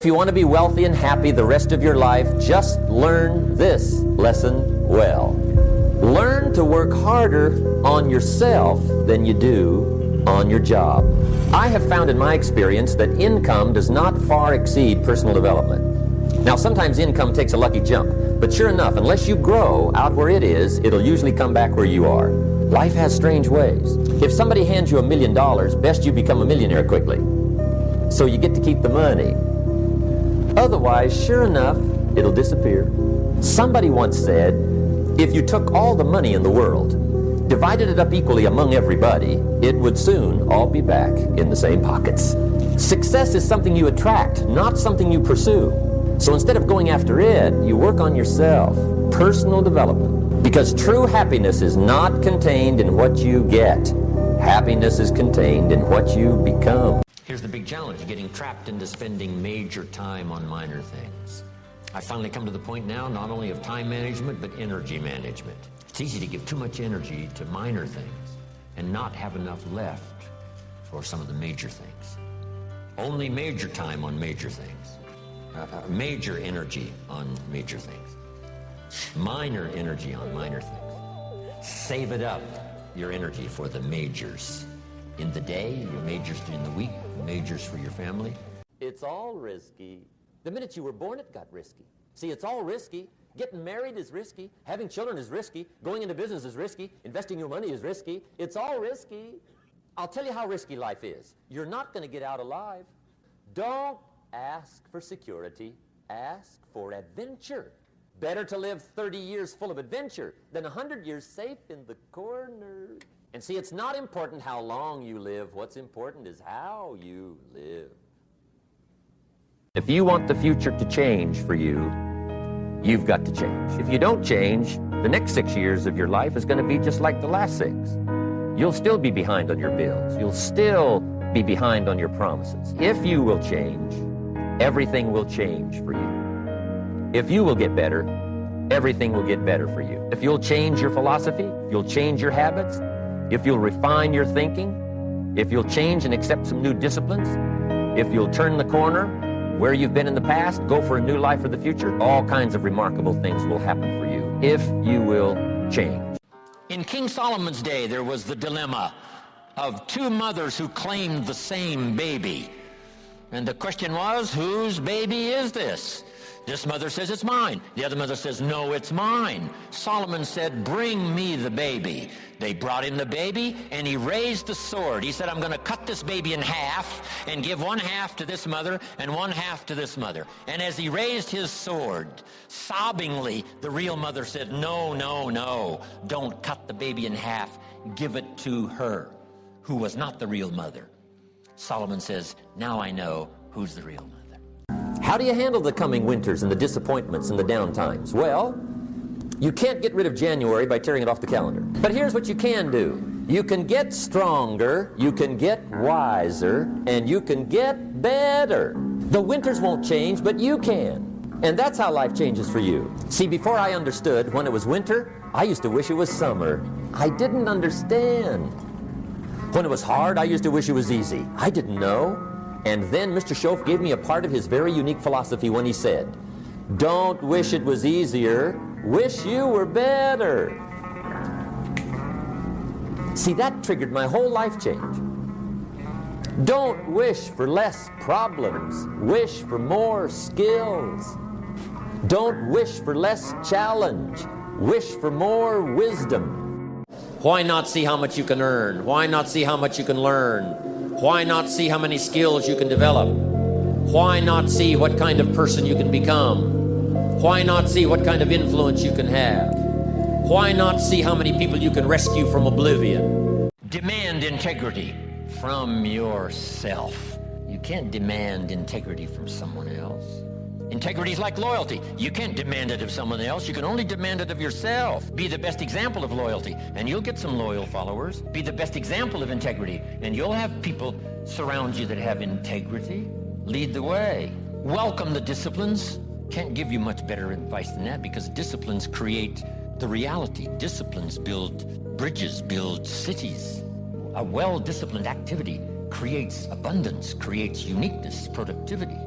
If you want to be wealthy and happy the rest of your life, just learn this lesson well. Learn to work harder on yourself than you do on your job. I have found in my experience that income does not far exceed personal development. Now, sometimes income takes a lucky jump, but sure enough, unless you grow out where it is, it'll usually come back where you are. Life has strange ways. If somebody hands you $1 million, best you become a millionaire quickly, so you get to keep the money. Otherwise, sure enough, it'll disappear. Somebody once said, if you took all the money in the world, divided it up equally among everybody, it would soon all be back in the same pockets. Success is something you attract, not something you pursue. So instead of going after it, you work on yourself, personal development. Because true happiness is not contained in what you get. Happiness is contained in what you become. Here's the big challenge, getting trapped into spending major time on minor things. I've finally come to the point now, not only of time management, but energy management. It's easy to give too much energy to minor things and not have enough left for some of the major things. Only major time on major things. Major energy on major things. Minor energy on minor things. Save it up, your energy, for the majors. In the day, your majors during the week, majors for your family. It's all risky. The minute you were born, it got risky. See, it's all risky. Getting married is risky. Having children is risky. Going into business is risky. Investing your money is risky. It's all risky. I'll tell you how risky life is. You're not going to get out alive. Don't ask for security. Ask for adventure. Better to live 30 years full of adventure than 100 years safe in the corner. And see, it's not important how long you live. What's important is how you live. If you want the future to change for you, you've got to change. If you don't change, the next 6 years of your life is going to be just like the last 6. You'll still be behind on your bills. You'll still be behind on your promises. If you will change, everything will change for you. If you will get better, everything will get better for you. If you'll change your philosophy, if you'll change your habits, if you'll refine your thinking, if you'll change and accept some new disciplines, if you'll turn the corner where you've been in the past, go for a new life for the future, all kinds of remarkable things will happen for you if you will change. In King Solomon's day, there was the dilemma of 2 mothers who claimed the same baby. And the question was, whose baby is this? This mother says, it's mine. The other mother says, no, it's mine. Solomon said, bring me the baby. They brought him the baby, and he raised the sword. He said, I'm going to cut this baby in half and give 1/2 to this mother and 1/2 to this mother. And as he raised his sword, sobbingly, the real mother said, no, no, no, don't cut the baby in half. Give it to her, who was not the real mother. Solomon says, now I know who's the real mother. How do you handle the coming winters and the disappointments and the downtimes? Well, you can't get rid of January by tearing it off the calendar. But here's what you can do. You can get stronger, you can get wiser, and you can get better. The winters won't change, but you can. And that's how life changes for you. See, before I understood when it was winter, I used to wish it was summer. I didn't understand. When it was hard, I used to wish it was easy. I didn't know. And then Mr. Schoaf gave me a part of his very unique philosophy when he said, don't wish it was easier, wish you were better. See, that triggered my whole life change. Don't wish for less problems, wish for more skills. Don't wish for less challenge, wish for more wisdom. Why not see how much you can earn? Why not see how much you can learn? Why not see how many skills you can develop? Why not see what kind of person you can become? Why not see what kind of influence you can have? Why not see how many people you can rescue from oblivion? Demand integrity from yourself. You can't demand integrity from someone else. Integrity is like loyalty. You can't demand it of someone else. You can only demand it of yourself. Be the best example of loyalty, and you'll get some loyal followers. Be the best example of integrity, and you'll have people surround you that have integrity. Lead the way. Welcome the disciplines. Can't give you much better advice than that, because disciplines create the reality. Disciplines build bridges, build cities. A well-disciplined activity creates abundance, creates uniqueness, productivity.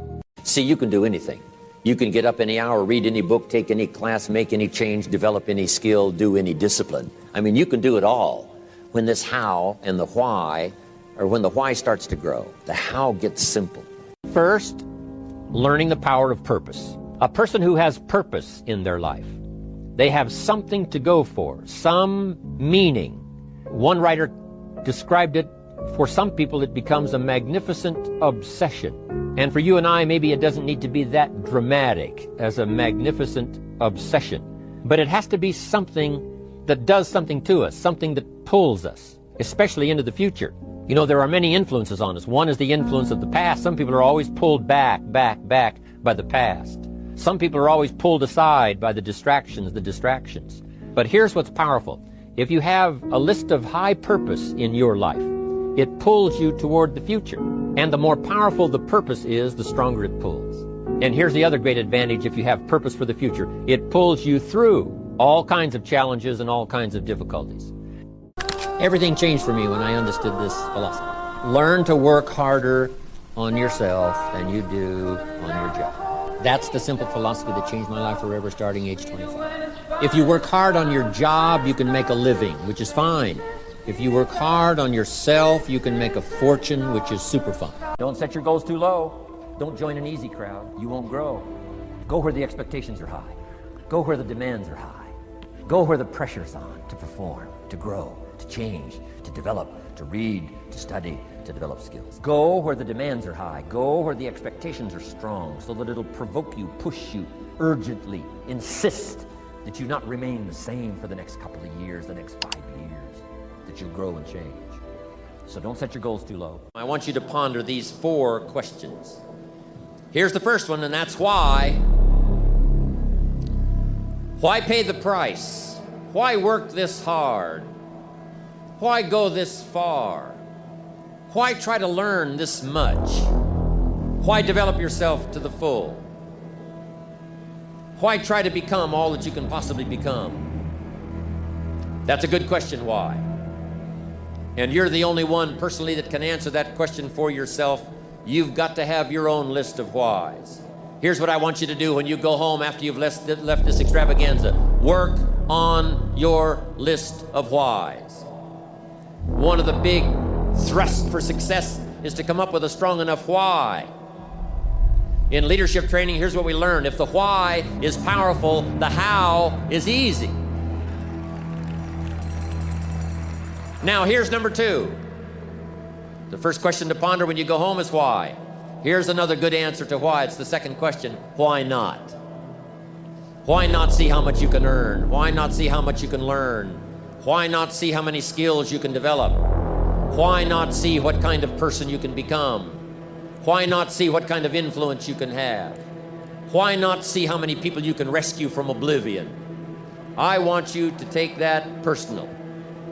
See, you can do anything. You can get up any hour, read any book, take any class, make any change, develop any skill, do any discipline. I mean, you can do it all. When this how and the why, or when the why starts to grow, the how gets simple. First, learning the power of purpose. A person who has purpose in their life, they have something to go for, some meaning. One writer described it, for some people it becomes a magnificent obsession. And for you and I, maybe it doesn't need to be that dramatic as a magnificent obsession. But it has to be something that does something to us, something that pulls us, especially into the future. You know, there are many influences on us. One is the influence of the past. Some people are always pulled back by the past. Some people are always pulled aside by the distractions. But here's what's powerful. If you have a list of high purpose in your life, it pulls you toward the future. And the more powerful the purpose is, the stronger it pulls. And here's the other great advantage if you have purpose for the future. It pulls you through all kinds of challenges and all kinds of difficulties. Everything changed for me when I understood this philosophy. Learn to work harder on yourself than you do on your job. That's the simple philosophy that changed my life forever starting age 25. If you work hard on your job, you can make a living, which is fine. If you work hard on yourself, you can make a fortune, which is super fun. Don't set your goals too low. Don't join an easy crowd. You won't grow. Go where the expectations are high. Go where the demands are high. Go where the pressure's on to perform, to grow, to change, to develop, to read, to study, to develop skills. Go where the demands are high. Go where the expectations are strong so that it'll provoke you, push you, urgently insist that you not remain the same for the next couple of years, the next 5 years, that you'll grow and change. So don't set your goals too low. I want you to ponder these 4 questions. Here's the first one, and that's why. Why pay the price? Why work this hard? Why go this far? Why try to learn this much? Why develop yourself to the full? Why try to become all that you can possibly become? That's a good question, why? And you're the only one personally that can answer that question for yourself. You've got to have your own list of whys. Here's what I want you to do when you go home after you've left this extravaganza. Work on your list of whys. One of the big thrusts for success is to come up with a strong enough why. In leadership training, here's what we learn. If the why is powerful, the how is easy. Now, here's number 2. The first question to ponder when you go home is why. Here's another good answer to why. It's the second question. Why not? Why not see how much you can earn? Why not see how much you can learn? Why not see how many skills you can develop? Why not see what kind of person you can become? Why not see what kind of influence you can have? Why not see how many people you can rescue from oblivion? I want you to take that personal.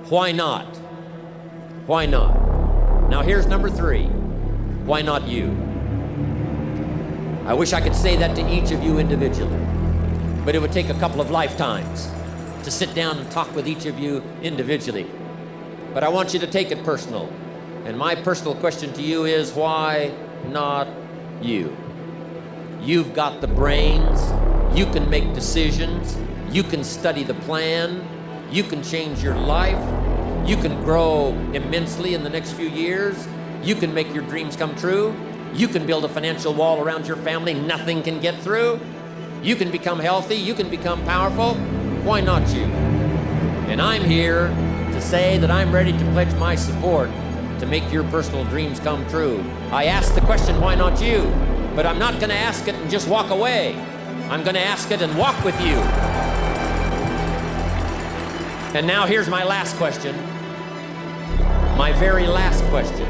Why not? Why not? Now here's number 3. Why not you? I wish I could say that to each of you individually, but it would take a couple of lifetimes to sit down and talk with each of you individually. But I want you to take it personal. And my personal question to you is, why not you? You've got the brains. You can make decisions. You can study the plan. You can change your life. You can grow immensely in the next few years. You can make your dreams come true. You can build a financial wall around your family nothing can get through. You can become healthy. You can become powerful. Why not you? And I'm here to say that I'm ready to pledge my support to make your personal dreams come true. I asked the question, why not you? But I'm not going to ask it and just walk away. I'm going to ask it and walk with you. And now here's my last question. My very last question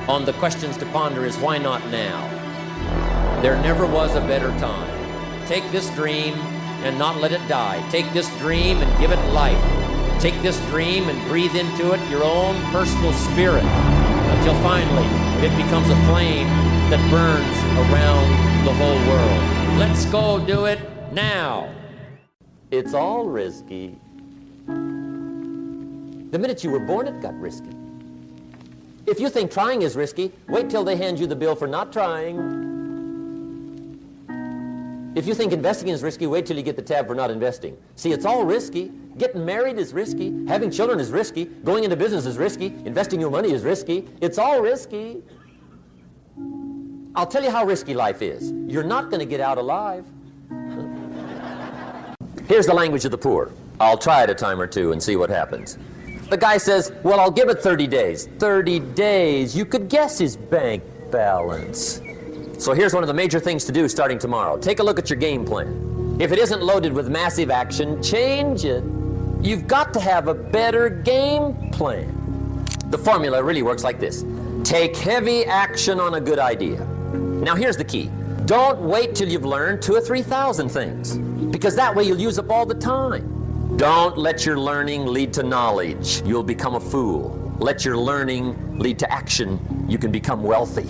on the questions to ponder is, why not now? There never was a better time. Take this dream and not let it die. Take this dream and give it life. Take this dream and breathe into it your own personal spirit until finally it becomes a flame that burns around the whole world. Let's go do it now. It's all risky. The minute you were born, it got risky. If you think trying is risky, wait till they hand you the bill for not trying. If you think investing is risky, wait till you get the tab for not investing. See, it's all risky. Getting married is risky. Having children is risky. Going into business is risky. Investing your money is risky. It's all risky. I'll tell you how risky life is. You're not going to get out alive. Here's the language of the poor. I'll try it a time or two and see what happens. The guy says, well, I'll give it 30 days. 30 days. You could guess his bank balance. So here's one of the major things to do starting tomorrow. Take a look at your game plan. If it isn't loaded with massive action, change it. You've got to have a better game plan. The formula really works like this. Take heavy action on a good idea. Now here's the key. Don't wait till you've learned 2,000 or 3,000 things, because that way you'll use up all the time. Don't let your learning lead to knowledge. You'll become a fool. Let your learning lead to action. You can become wealthy.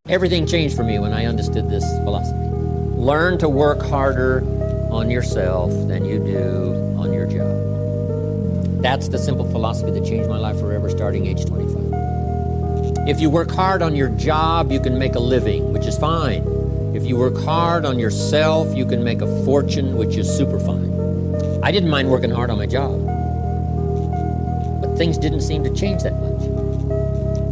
Everything changed for me when I understood this philosophy. Learn to work harder on yourself than you do on your job. That's the simple philosophy that changed my life forever starting age 25. If you work hard on your job, you can make a living, which is fine. If you work hard on yourself, you can make a fortune, which is super fine. I didn't mind working hard on my job, but things didn't seem to change that much.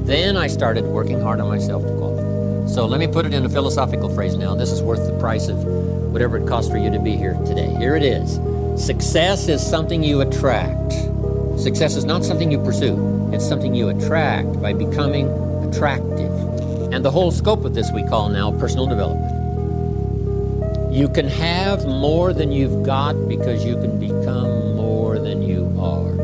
Then I started working hard on myself to qualify. So let me put it in a philosophical phrase now. This is worth the price of whatever it costs for you to be here today. Here it is. Success is something you attract. Success is not something you pursue. It's something you attract by becoming attractive. And the whole scope of this we call now personal development. You can have more than you've got because you can become more than you are.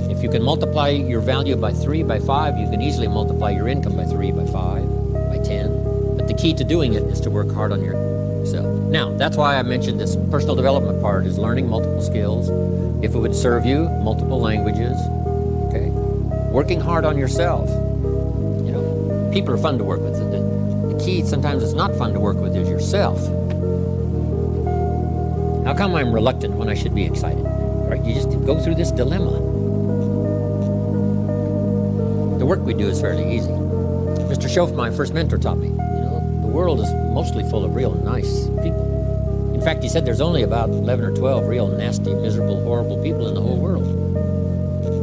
If you can multiply your value by 3, by 5, you can easily multiply your income by 3, by 5, by 10. But the key to doing it is to work hard on yourself. Now, that's why I mentioned this personal development part is learning multiple skills. If it would serve you, multiple languages, okay? Working hard on yourself. You know, people are fun to work with. The key sometimes it's not fun to work with is yourself. How come I'm reluctant when I should be excited? Right? You just go through this dilemma. The work we do is fairly easy. Mr. Schoaf, my first mentor, taught me, the world is mostly full of real nice people. In fact, he said there's only about 11 or 12 real nasty, miserable, horrible people in the whole world.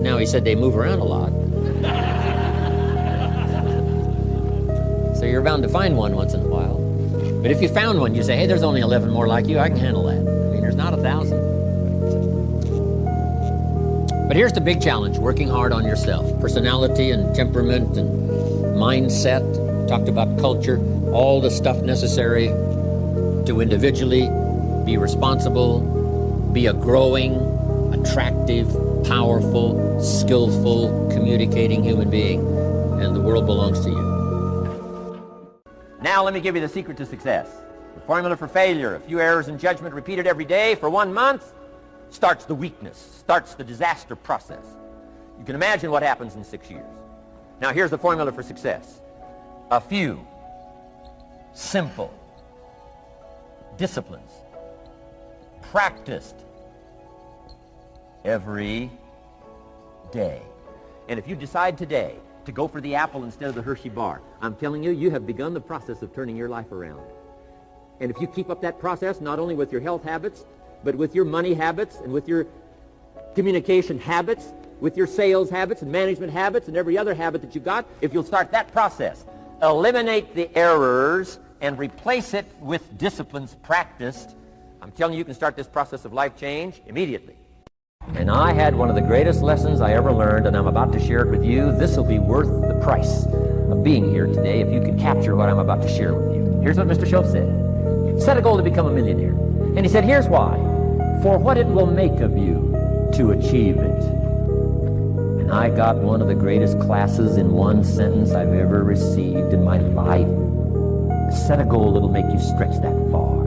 Now, he said they move around a lot. So you're bound to find one once in a while. But if you found one, you say, hey, there's only 11 more like you, I can handle that. I mean, there's not 1,000. But here's the big challenge, working hard on yourself. Personality and temperament and mindset, talked about culture, all the stuff necessary to individually be responsible, be a growing, attractive, powerful, skillful, communicating human being, and the world belongs to you. Now let me give you the secret to success. The formula for failure, a few errors in judgment repeated every day for 1 month, starts the weakness, starts the disaster process. You can imagine what happens in 6 years. Now here's the formula for success. A few simple disciplines practiced every day. And if you decide today to go for the apple instead of the Hershey bar, I'm telling you, you have begun the process of turning your life around. And if you keep up that process, not only with your health habits, but with your money habits and with your communication habits, with your sales habits and management habits and every other habit that you got, if you'll start that process, eliminate the errors and replace it with disciplines practiced, I'm telling you, you can start this process of life change immediately. And I had one of the greatest lessons I ever learned, and I'm about to share it with you. This will be worth the price of being here today if you can capture what I'm about to share with you. Here's what Mr. Schoaf said. Set a goal to become a millionaire. And he said, here's why. For what it will make of you to achieve it. And I got one of the greatest classes in one sentence I've ever received in my life. Set a goal that'll make you stretch that far.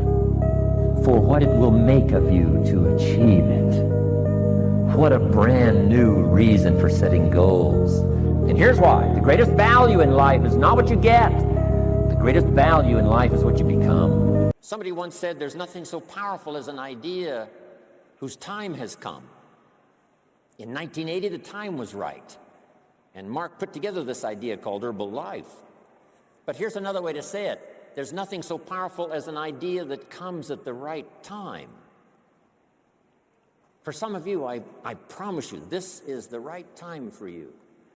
For what it will make of you to achieve it. What a brand new reason for setting goals. And here's why. The greatest value in life is not what you get. The greatest value in life is what you become. Somebody once said there's nothing so powerful as an idea whose time has come. In 1980, the time was right. And Mark put together this idea called Herbal Life. But here's another way to say it. There's nothing so powerful as an idea that comes at the right time. For some of you, I promise you, this is the right time for you.